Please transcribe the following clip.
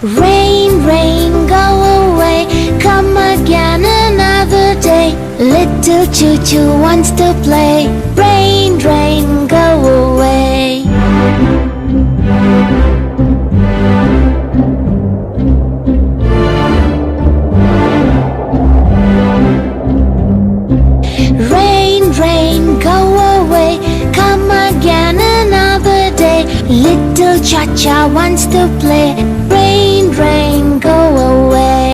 Rain, rain, go away, come again another day. Little Chu-Chu wants to play. Rain, rain, go away. Rain, rain, go away, come again another day. Little Cha-Cha wants to play.